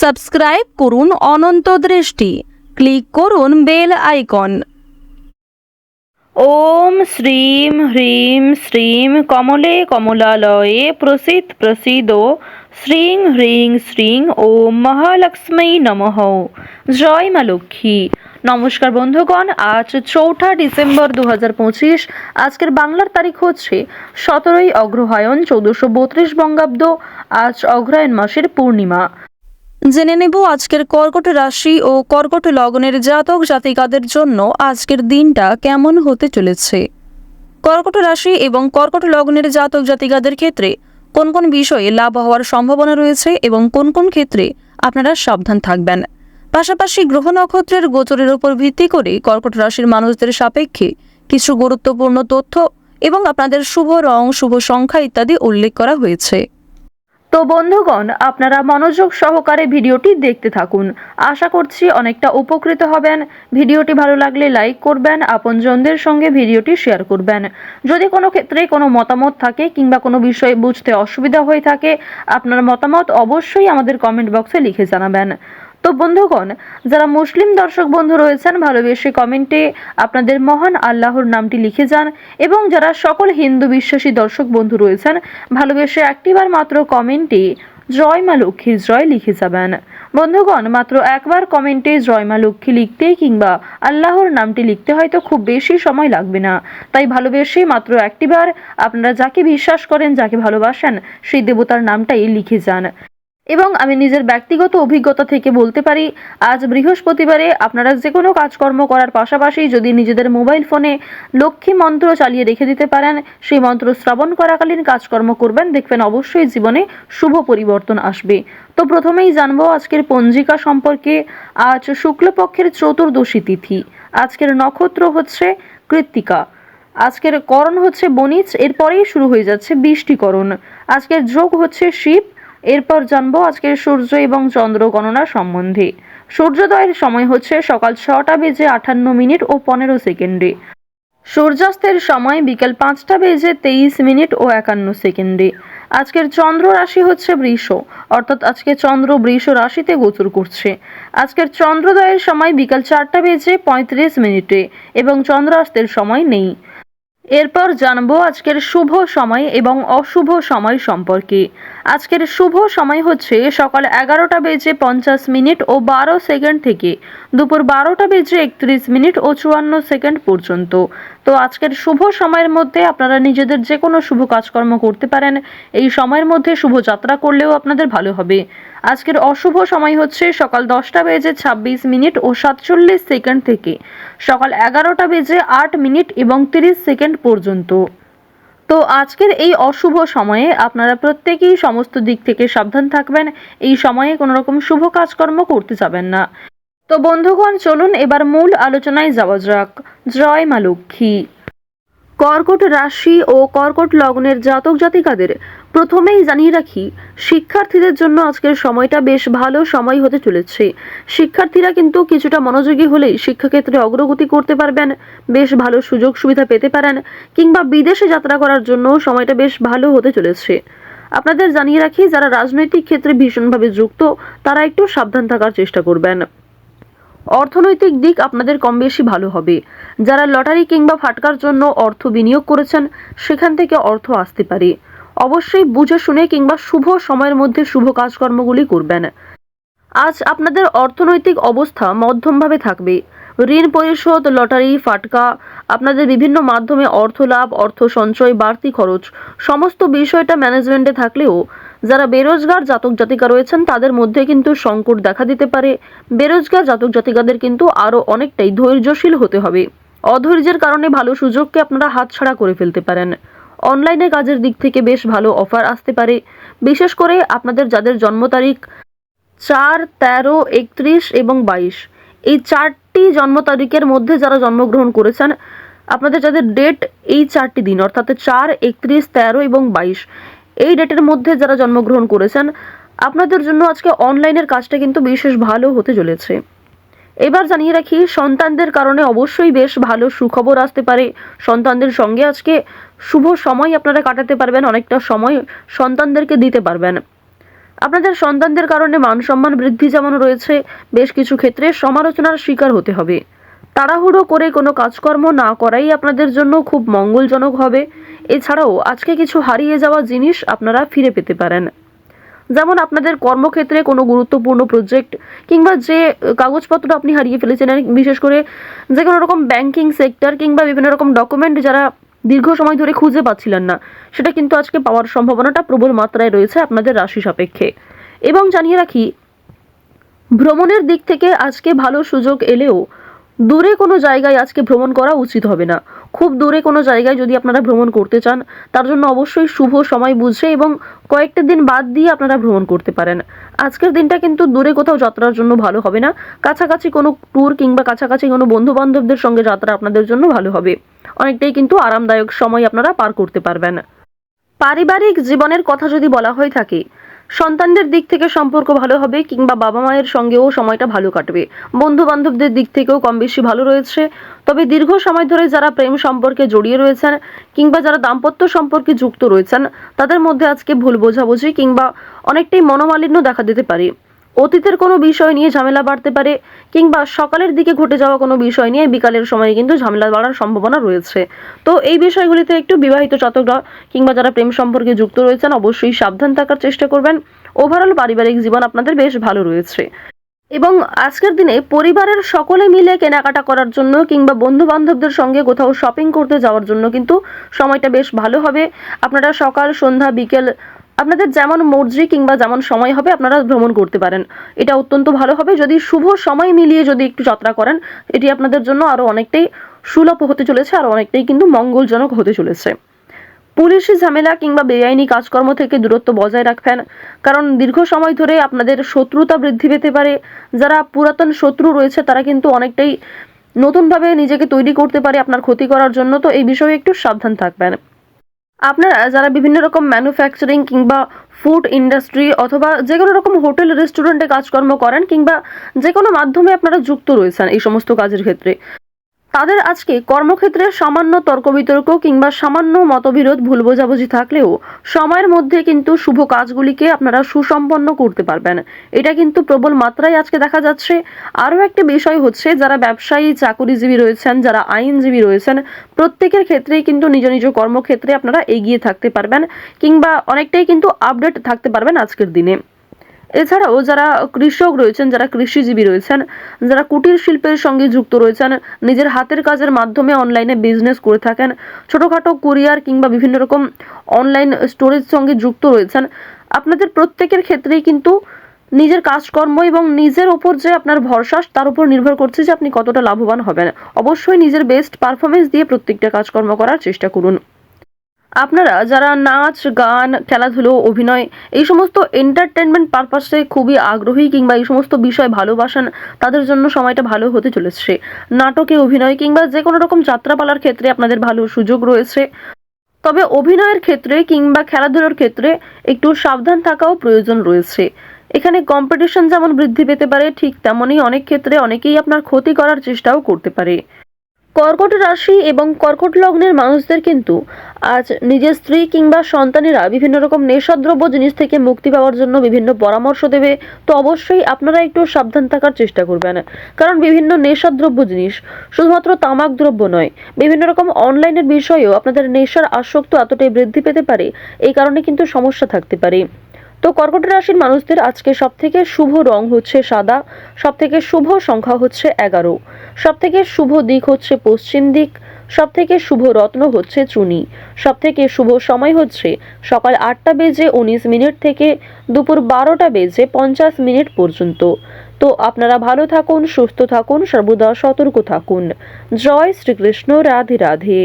Subscribe করুন অনন্ত দৃষ্টি, click করুন বেল আইকন। ওম শ্রীম হ্রিম শ্রীম কমলে কমলালয়ে প্রসীদ প্রসীদো শ্রীং হ্রিং শ্রীং ওম মহালক্ষ্মী নমঃ। জয় মা লক্ষ্মী। নমস্কার বন্ধুগণ, আজ 4 ডিসেম্বর 2025। আজকের বাংলার তারিখ হচ্ছে 17 অগ্রহায়ণ 1432 বঙ্গাব্দ। আজ অগ্রহায়ণ মাসের পূর্ণিমা। জেনে নেব আজকের কর্কট রাশি ও কর্কট লগ্নের জাতক জাতিকাদের জন্য আজকের দিনটা কেমন হতে চলেছে। কর্কট রাশি এবং কর্কট লগ্নের জাতক জাতিকাদের ক্ষেত্রে কোন কোন বিষয়ে লাভ হওয়ার সম্ভাবনা রয়েছে এবং কোন কোন ক্ষেত্রে আপনারা সাবধান থাকবেন। পাশাপাশি গ্রহ নক্ষত্রের গোচরের উপর ভিত্তি করে কর্কট রাশির মানুষদের সাপেক্ষে কিছু গুরুত্বপূর্ণ তথ্য এবং আপনাদের শুভ রং, শুভ সংখ্যা ইত্যাদি উল্লেখ করা হয়েছে। তো বন্ধুগণ, আপনারা মনোযোগ সহকারে ভিডিওটি দেখতে থাকুন। আশা করছি অনেকটা উপকৃত হবেন। ভিডিওটি ভালো লাগলে লাইক করবেন, আপনজনদের সঙ্গে ভিডিওটি শেয়ার করবেন। যদি কোনো ক্ষেত্রে কোনো মতামত থাকে কিংবা কোনো বিষয়ে বুঝতে অসুবিধা হয়ে থাকে, আপনার মতামত অবশ্যই আমাদের কমেন্ট বক্সে লিখে জানাবেন। তো বন্ধুগণ, যারা মুসলিম দর্শক বন্ধু রয়েছেন, ভালোবেসে কমেন্টে আপনাদের মহান আল্লাহর নামটি লিখে যান, এবং যারা সকল হিন্দু বিশ্বাসী দর্শক বন্ধু রয়েছেন, ভালোবেসে একটিবার মাত্র কমেন্টে জয় মা লক্ষ্মীর জয় লিখে যাবেন। বন্ধুগণ, মাত্র একবার কমেন্টে জয় মা লক্ষ্মী লিখতে কিংবা আল্লাহর নামটি লিখতে হয়তো খুব বেশি সময় লাগবে না, তাই ভালোবেসে মাত্র একটিবার আপনারা যাকে বিশ্বাস করেন, যাকে ভালোবাসেন, সেই দেবতার নামটাই লিখে যান। এবং আমি নিজের ব্যক্তিগত অভিজ্ঞতা থেকে বলতে পারি, আজ বৃহস্পতিবারে আপনারা যে কোনো কাজকর্ম করার পাশাপাশি যদি নিজেদের মোবাইল ফোনে লক্ষ্মী মন্ত্র চালিয়ে রেখে দিতে পারেন, সেই মন্ত্র শ্রবণ করাকালীন কাজকর্ম করবেন, দেখবেন অবশ্যই জীবনে শুভ পরিবর্তন আসবে। তো প্রথমেই জানবো আজকের পঞ্জিকা সম্পর্কে। আজ শুক্লপক্ষের চতুর্দশী তিথি। আজকের নক্ষত্র হচ্ছে কৃত্তিকা। আজকের করণ হচ্ছে বণিজ, এরপরেই শুরু হয়ে যাচ্ছে বৃষ্টিকরণ। আজকের যোগ হচ্ছে শিব। এরপর জানবো আজকের সূর্য এবং চন্দ্র গণনা সম্বন্ধে। সূর্যোদয়ের সময় হচ্ছে সকাল 6টা বেজে 58 মিনিট ও 15 সেকেন্ডে। সূর্যাস্তের সময় বিকেল 5টা বেজে 23 মিনিট ও 51 সেকেন্ডে। আজকের চন্দ্র রাশি হচ্ছে বৃষ, অর্থাৎ আজকে চন্দ্র বৃষ রাশিতে গোচর করছে। আজকের চন্দ্রোদয়ের সময় বিকাল 4টা বেজে 35 মিনিটে এবং চন্দ্রাস্তের সময় নেই। এরপর জানবো আজকের শুভ সময় এবং অশুভ সময় সম্পর্কে। আজকের শুভ সময় হচ্ছে সকাল 11টা বেজে 50 মিনিট ও 12 সেকেন্ড থেকে দুপুর 12টা বেজে 31 মিনিট ও 54 সেকেন্ড পর্যন্ত। তো আজকের শুভ সময়ের মধ্যে আপনারা নিজেদের যে কোনো শুভ কাজকর্ম করতে পারেন। এই সময়ের মধ্যে শুভ যাত্রা করলেও আপনাদের ভালো হবে। আজকের অশুভ সময় হচ্ছে সকাল 10টা বেজে 26 মিনিট ও 47 সেকেন্ড থেকে সকাল 11টা বেজে 8 মিনিট এবং 30 সেকেন্ড পর্যন্ত। তো আজকের এই অশুভ সময়ে আপনারা প্রত্যেকেই সমস্ত দিক থেকে সাবধান থাকবেন। এই সময়ে কোনো রকম শুভ কাজকর্ম করতে যাবেন না। তো বন্ধুগণ, চলুন এবার মূল আলোচনায় যাওয়া যাক। জয় মা লক্ষ্মী। কর্কট রাশি ও কর্কট লগ্নের জাতক জাতিকাদের প্রথমেই জানিয়ে রাখি, শিক্ষার্থীদের জন্য আজকের সময়টা বেশ ভালো সময় হতে চলেছে। শিক্ষার্থীরা কিন্তু কিছুটা মনোযোগী হলেই শিক্ষাক্ষেত্রে অগ্রগতি করতে পারবেন, বেশ ভালো সুযোগ সুবিধা পেতে পারেন, কিংবা বিদেশে যাত্রা করার জন্য সময়টা বেশ ভালো হতে চলেছে। আপনাদের জানিয়ে রাখি, যারা রাজনৈতিক ক্ষেত্রে ভীষণভাবে যুক্ত তারা একটু সাবধান থাকার চেষ্টা করবেন। অর্থনৈতিক দিক আপনাদের কম বেশি ভালো হবে। যারা লটারি কিংবা ফাটকার জন্য অর্থ বিনিয়োগ করেছেন, সেখান থেকে অর্থ আসতে পারে। অবশ্যই বুঝে শুনে কিংবা শুভ সময়ের মধ্যে শুভ কাজকর্মগুলি করবেন। আজ আপনাদের অর্থনৈতিক অবস্থা মধ্যমভাবে থাকবে। ঋণ পরিশোধ, লটারি, ফাটকা, আপনাদের বিভিন্ন মাধ্যমে অর্থ লাভ, অর্থ সঞ্চয়, বাড়তি খরচ, সমস্ত বিষয়টা ম্যানেজমেন্টে থাকলেও যারা বেরোজগার জাতক জাতিকা রয়েছেন তাদের মধ্যে কিন্তু সংকট দেখা দিতে পারে। বেরোজগার জাতক জাতিকাদের কিন্তু আরও অনেকটাই ধৈর্যশীল হতে হবে। অধৈর্যের কারণে ভালো সুযোগকে আপনারা হাতছাড়া করে ফেলতে পারেন। অনলাইনে কাজের দিক থেকে বেশ ভালো অফার আসতে পারে। বিশেষ করে আপনাদের যাদের জন্ম তারিখ 4, 13, 31 এবং 22, এই 4টি জন্ম তারিখের মধ্যে যারা জন্মগ্রহণ করেছেন, আপনাদের যাদের ডেট এই 4টি দিন অর্থাৎ 4, 31, 13 এবং 22, এই ডেটের মধ্যে যারা জন্মগ্রহণ করেছেন, আপনাদের জন্য আজকে অনলাইনের কাজটা কিন্তু বিশেষ ভালো হতে চলেছে। এবার জানিয়ে রাখি, সন্তানদের কারণে অবশ্যই বেশ ভালো সুখবর আসতে পারে। সন্তানদের সঙ্গে আজকে শুভ সময় আপনারা কাটাতে পারবেন, অনেকটা সময় সন্তানদেরকে দিতে পারবেন। আপনাদের সন্তানদের কারণে মান সম্মান বৃদ্ধি যেমন রয়েছে, বেশ কিছু ক্ষেত্রে সমালোচনার শিকার হতে হবে। তাড়াহুড়ো করে কোনো কাজকর্ম না করাই আপনাদের জন্য খুব মঙ্গলজনক হবে। এছাড়াও আজকে কিছু হারিয়ে যাওয়া জিনিস আপনারা ফিরে পেতে পারেন। যেমন আপনাদের কর্মক্ষেত্রে কোনো গুরুত্বপূর্ণ প্রজেক্ট কিংবা যে কাগজপত্র আপনি হারিয়ে ফেলেছেন, বিশেষ করে যে কোনো রকম ব্যাংকিং সেক্টর কিংবা বিভিন্ন রকম ডকুমেন্ট যারা দীর্ঘ সময় ধরে খুঁজে পাচ্ছিলেন না, সেটা কিন্তু আজকে পাওয়ার সম্ভাবনাটা প্রবল মাত্রায় রয়েছে আপনাদের রাশি সাপেক্ষে। এবং জানিয়ে রাখি, ভ্রমণের দিক থেকে আজকে ভালো সুযোগ এলেও দূরে কোনো জায়গায় আজকে ভ্রমণ করা উচিত হবে না। খুব দূরে কোনো জায়গায় যদি আপনারা ভ্রমণ করতে চান, তার জন্য অবশ্যই শুভ সময় বুঝে এবং কয়েকটা দিন বাদ দিয়ে আপনারা ভ্রমণ করতে পারেন। আজকের দিনটা কিন্তু দূরে কোথাও যাত্রার জন্য ভালো হবে না। কাছাকাছি কোনো ট্যুর কিংবা কাছাকাছি কোনো বন্ধু বান্ধবদের সঙ্গে যাত্রা আপনাদের জন্য ভালো হবে। অনেকটাই কিন্তু আরামদায়ক সময় আপনারা পার করতে পারবেন। পারিবারিক জীবনের কথা যদি বলা হয়ে থাকে, সন্তানদের দিক থেকে সম্পর্ক ভালো হবে কিংবা বাবা মায়ের সঙ্গেও সময়টা ভালো কাটবে। বন্ধু বান্ধবদের দিক থেকেও কম বেশি ভালো রয়েছে। তবে দীর্ঘ সময় ধরে যারা প্রেম সম্পর্কে জড়িয়ে রয়েছেন কিংবা যারা দাম্পত্য সম্পর্কে যুক্ত রয়েছেন, তাদের মধ্যে আজকে ভুল বোঝাবুঝি কিংবা অনেকটাই মনোমালিন্য দেখা দিতে পারে। অতীতের কোনো বিষয় নিয়ে ঝামেলা বাড়তে পারে কিংবা সকালের দিকে ঘটে যাওয়া কোনো বিষয় নিয়ে বিকালের সময়ে কিন্তু ঝামেলা বাড়ার সম্ভাবনা রয়েছে। তো এই বিষয়গুলিতে একটু বিবাহিত জাতকরা কিংবা যারা প্রেম সম্পর্কে যুক্ত রয়েছেন অবশ্যই সাবধান থাকার চেষ্টা করবেন। ওভারঅল পারিবারিক জীবন আপনাদের বেশ ভালো রয়েছে। এবং আজকের দিনে পরিবারের সকলে মিলে কেনাকাটা করার জন্য কিংবা বন্ধু বান্ধবদের সঙ্গে কোথাও শপিং করতে যাওয়ার জন্য কিন্তু সময়টা বেশ ভালো হবে। আপনারা সকাল সন্ধ্যা বিকেল আপনাদের যেমন মর্জি কিংবা যেমন সময় হবে আপনারা ভ্রমণ করতে পারেন। এটা অত্যন্ত ভালো হবে। যদি শুভ সময় মিলিয়ে যদি একটু যাত্রা করেন, এটি আপনাদের জন্য আরো অনেকটাই সুলভ হতে চলেছে, আর অনেকটাই কিন্তু মঙ্গলজনক হতে চলেছে। পুলিশি ঝামেলা কিংবা বেআইনি কাজকর্ম থেকে দূরত্ব বজায় রাখবেন, কারণ দীর্ঘ সময় ধরে আপনাদের শত্রুতা বৃদ্ধি পেতে পারে। যারা পুরাতন শত্রু রয়েছে তারা কিন্তু অনেকটাই নতুনভাবে নিজেকে তৈরি করতে পারে আপনার ক্ষতি করার জন্য। তো এই বিষয়ে একটু সাবধান থাকবেন। আপনারা যারা বিভিন্ন রকম ম্যানুফ্যাকচারিং কিংবা ফুড ইন্ডাস্ট্রি অথবা যে কোনো রকম হোটেল রেস্টুরেন্টে কাজকর্ম করেন কিংবা যে কোনো মাধ্যমে আপনারা যুক্ত রয়েছেন এই সমস্ত কাজের ক্ষেত্রে, তাদের আজকে কর্মক্ষেত্রে সামান্য তর্ক বিতর্ক কিংবা সামান্য মতবিরোধ ভুল বোঝাবুঝি থাকলেও সময়ের মধ্যে কিন্তু শুভ কাজগুলিকে আপনারা সুসম্পন্ন করতে পারবেন। এটা কিন্তু প্রবল মাত্রায় আজকে দেখা যাচ্ছে। আরও একটা বিষয় হচ্ছে, যারা ব্যবসায়ী চাকুরিজীবী রয়েছেন, যারা আইনজীবী রয়েছেন, প্রত্যেকের ক্ষেত্রেই কিন্তু নিজ নিজ কর্মক্ষেত্রে আপনারা এগিয়ে থাকতে পারবেন কিংবা অনেকটাই কিন্তু আপডেট থাকতে পারবেন আজকের দিনে। এছাড়াও যারা কৃষক রয়েছেন, যারা কৃষিজীবী রয়েছেন, যারা কুটির শিল্পের সঙ্গে যুক্ত রয়েছেন, নিজের হাতের কাজের মাধ্যমে অনলাইনে বিজনেস করে থাকেন, ছোটোখাটো কুরিয়ার কিংবা বিভিন্ন রকম অনলাইন স্টোরেজ সঙ্গে যুক্ত রয়েছেন, আপনাদের প্রত্যেকের ক্ষেত্রেই কিন্তু নিজের কাজকর্ম এবং নিজের ওপর যে আপনার ভরসা তার উপর নির্ভর করছে যে আপনি কতটা লাভবান হবেন। অবশ্যই নিজের বেস্ট পারফরমেন্স দিয়ে প্রত্যেকটা কাজকর্ম করার চেষ্টা করুন। আপনারা যারা নাচ গান খেলাধুলো অভিনয় এই সমস্ত এন্টারটেনমেন্ট পারপাসে খুবই আগ্রহী কিংবা এই সমস্ত বিষয় ভালোবাসেন, তাদের জন্য সময়টা ভালো হতে চলেছে। নাটকে অভিনয় কিংবা যে কোনো রকম যাত্রাপালার ক্ষেত্রে আপনাদের ভালো সুযোগ রয়েছে। তবে অভিনয়ের ক্ষেত্রে কিংবা খেলাধুলোর ক্ষেত্রে একটু সাবধান থাকাও প্রয়োজন রয়েছে। এখানে কম্পিটিশন যেমন বৃদ্ধি পেতে পারে, ঠিক তেমনই অনেক ক্ষেত্রে অনেকেই আপনার ক্ষতি করার চেষ্টাও করতে পারে। কর্কট রাশি এবং কর্কট লগ্নের মানুষদের কিন্তু আজ নিজের স্ত্রী কিংবা সন্তানেরা বিভিন্ন রকম নেশাদ্রব্য জিনিস থেকে মুক্তি পাওয়ার জন্য বিভিন্ন পরামর্শ দেবে। তো অবশ্যই আপনারা একটু সাবধান থাকার চেষ্টা করবেন, কারণ বিভিন্ন নেশাদ্রব্য জিনিস শুধুমাত্র তামাক দ্রব্য নয়, বিভিন্ন রকম অনলাইনের বিষয়েও আপনাদের নেশার আসক্ত এতটাই বৃদ্ধি পেতে পারে, এই কারণে কিন্তু সমস্যা থাকতে পারে। তো কর্কট রাশির মানুষদের আজকে সবথেকে শুভ রং হচ্ছে সাদা, সবথেকে শুভ সংখ্যা হচ্ছে 11, সবথেকে শুভ দিক হচ্ছে পশ্চিম দিক, সবথেকে শুভ রত্ন হচ্ছে চুনি, সবথেকে শুভ সময় হচ্ছে সকাল 8:19 থেকে দুপুর 12:50 পর্যন্ত। তো আপনারা ভালো থাকুন, সুস্থ থাকুন, সর্বদা সতর্ক থাকুন। জয় শ্রীকৃষ্ণ, রাধে রাধে।